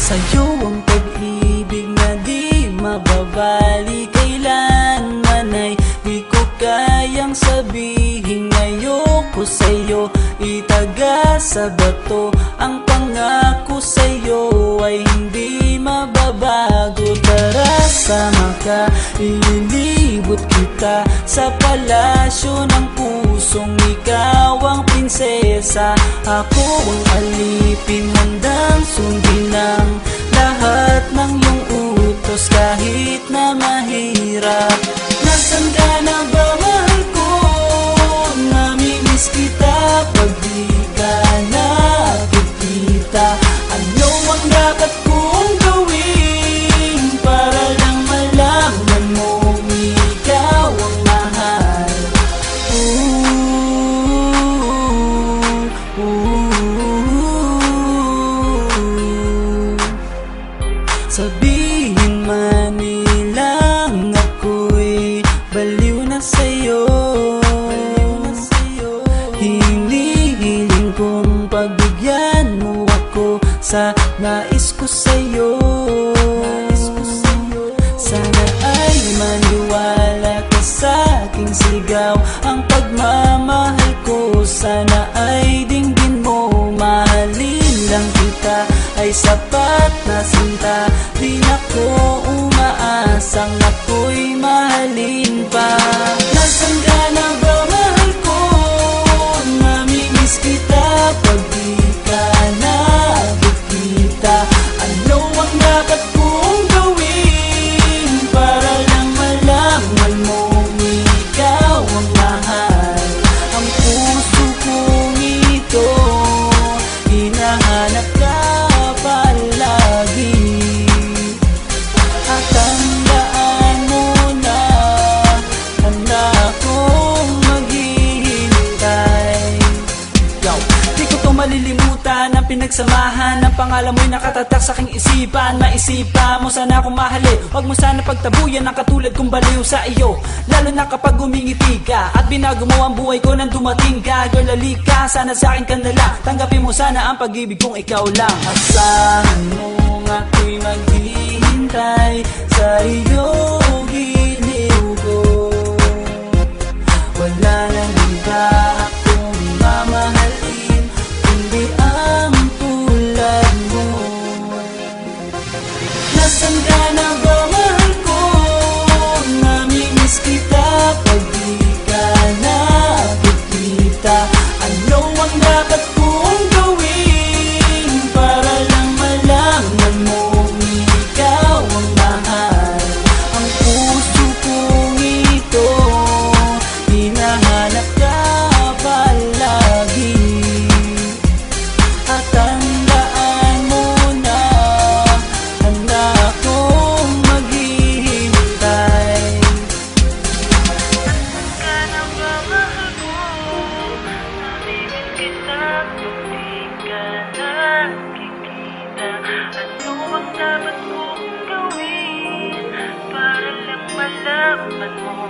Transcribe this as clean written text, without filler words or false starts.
Sa'yo ang pag-ibig na di mababali, kailanman ay di ko kayang sabihin. Ayoko sa'yo itaga sa bato, ang pangako sa'yo ay hindi mababago. Tara, sama ka, ililibot kita sa palasyo ng pusong ikaw ang prinsesa. Ako ang alipin, handang sundin ng lahat ng iyong utos kahit na mahirap. Nasaan ka na ba, mahal ko? Namimiss kita pag di ka nakikita. Ano ang dapat kong gawin para lang malaman mo ikaw ang mahal? Sabihin man nilang ako'y baliw na sa'yo, hinihiling kong pagbigyan mo ako sa nais ko sa'yo. Sana ay maniwala ka sa aking sigaw, ang pagmamahal ko sana ay dinggin mo. Mahalin lang kita ay sapat na sinta, di na ko umaasang ako'y mahalin pa. Nasaan ka na ba, mahal ko? Namimiss kita pag di ka nakikita. Ano ang dapat kong gawin para lang malaman mo ikaw ang mahal? Ang puso kong ito hinahanap ka palagi, at tandaan mo na handa akong maghihintay. Di ko to malilimutan ang pinagsamahan, ang pangalan mo'y nakatatak sa aking isipan. Maisipan mo sana akong mahalin, huwag mo sana pagtabuyan ang katulad kong baliw sa iyo. Lalo na kapag umingiti ka at binago mo ang buhay ko nang dumating ka. Girl, halika, sana sa akin ka na lang, tanggapin mo sana ang pag-ibig kong ikaw lang. Asahan mo ako'y maghihintay sa iyo, giliw ko. Wala nang iba akong mamahalin kundi ang tulad mo. Nasaan ka na ba, mahal ko? Namimiss kita pag di ka nakikita. Ano ang dapat kong gawin para lang malaman mo ikaw ang mahal? Ang puso kong ito hinahanap ka palagi, at tandaan mo na handa akong maghihintay. Ka na ba, mahal ko? Namimiss kita kung di ka nakikita. Ano ang dapat kong gawin para lang malaman mo